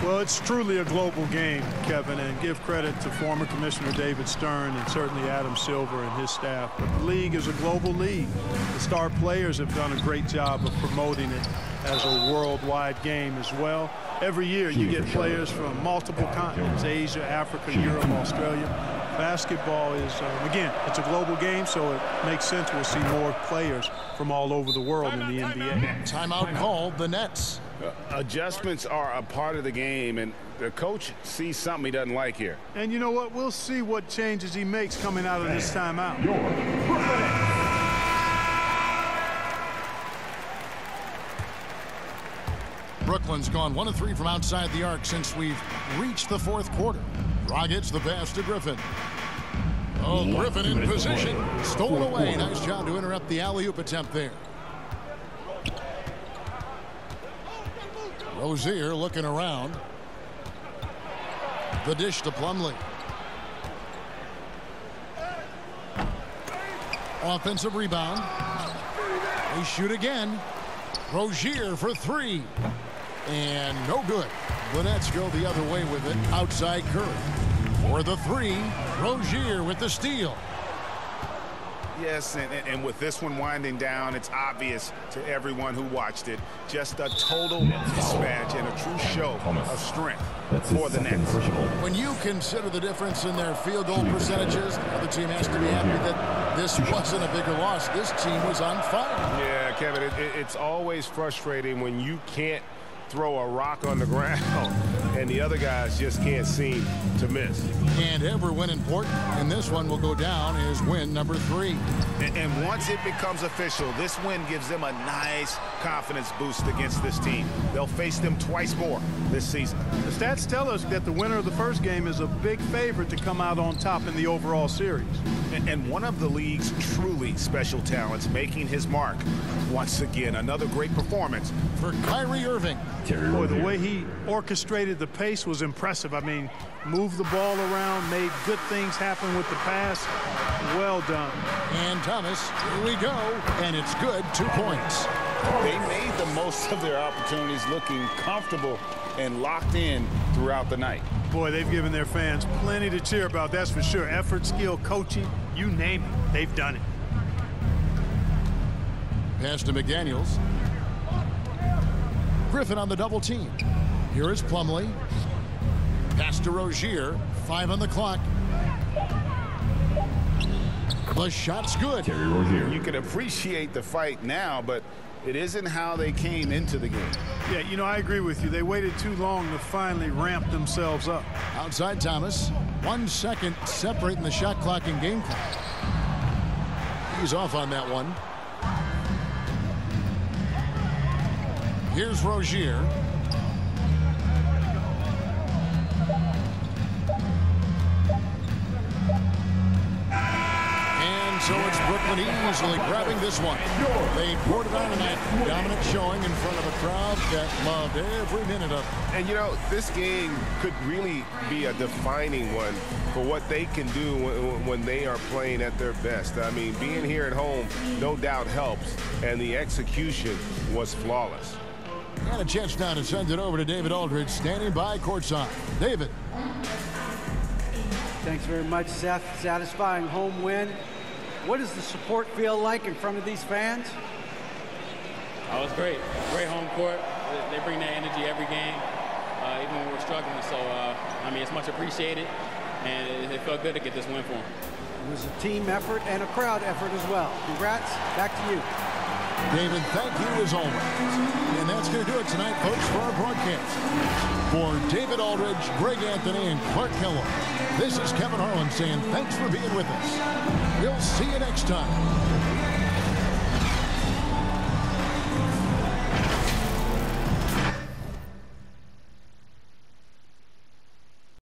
Well, it's truly a global game, Kevin, and give credit to former Commissioner David Stern and certainly Adam Silver and his staff. But the league is a global league. The star players have done a great job of promoting it as a worldwide game as well. Every year you get players from multiple continents, Asia, Africa, Europe, Australia. Basketball is, again, it's a global game, so it makes sense we'll see more players from all over the world in the NBA. Timeout called the Nets. Adjustments are a part of the game, and the coach sees something he doesn't like here. And you know what? We'll see what changes he makes coming out of this timeout. Brooklyn's gone 1 of 3 from outside the arc since we've reached the fourth quarter. Rockets the pass to Griffin. Oh, Griffin in position. Stolen away. Nice job to interrupt the alley-oop attempt there. Rozier looking around. The dish to Plumlee. Offensive rebound. They shoot again. Rozier for 3. And no good. The Nets go the other way with it. Outside Curry. For the 3. Rozier with the steal. Yes, and with this one winding down, it's obvious to everyone who watched it. Just a total mismatch and a true show of strength for the Nets. When you consider the difference in their field goal percentages, the other team has to be happy that this wasn't a bigger loss. This team was on fire. Yeah, Kevin, it's always frustrating when you can't throw a rock on the ground and the other guys just can't seem to miss. And every win important, and this one will go down as win number 3. And once it becomes official, this win gives them a nice confidence boost against this team. They'll face them twice more this season. The stats tell us that the winner of the first game is a big favorite to come out on top in the overall series. And one of the league's truly special talents making his mark. Once again, another great performance for Kyrie Irving. Boy, the way he orchestrated the pace was impressive. I mean, moved the ball around, made good things happen with the pass. Well done. And Thomas, here we go, and it's good. 2 points. They made the most of their opportunities, looking comfortable and locked in throughout the night. Boy, they've given their fans plenty to cheer about, that's for sure. Effort, skill, coaching, you name it, they've done it. Pass to McDaniels. Griffin on the double team. Here is Plumlee. Pass to Rozier. 5 on the clock. The shot's good. You can appreciate the fight now, but it isn't how they came into the game. Yeah, you know, I agree with you. They waited too long to finally ramp themselves up. Outside Thomas. 1 second separating the shot clock and game clock. He's off on that one. Here's Rozier. And so it's Brooklyn easily grabbing this one. They poured it on tonight. Dominant showing in front of a crowd that loved every minute of it. And, you know, this game could really be a defining one for what they can do when they are playing at their best. I mean, being here at home no doubt helps, and the execution was flawless. And a chance now to send it over to David Aldridge, standing by courtside. David. Thanks very much, Seth. Satisfying home win. What does the support feel like in front of these fans? Oh, it's great. Great home court. They bring that energy every game, even when we're struggling. So, I mean, it's much appreciated, and it felt good to get this win for them. It was a team effort and a crowd effort as well. Congrats. Back to you. David, thank you as always. And that's going to do it tonight, folks, for our broadcast. For David Aldridge, Greg Anthony, and Clark Kellogg, this is Kevin Harlan saying thanks for being with us. We'll see you next time.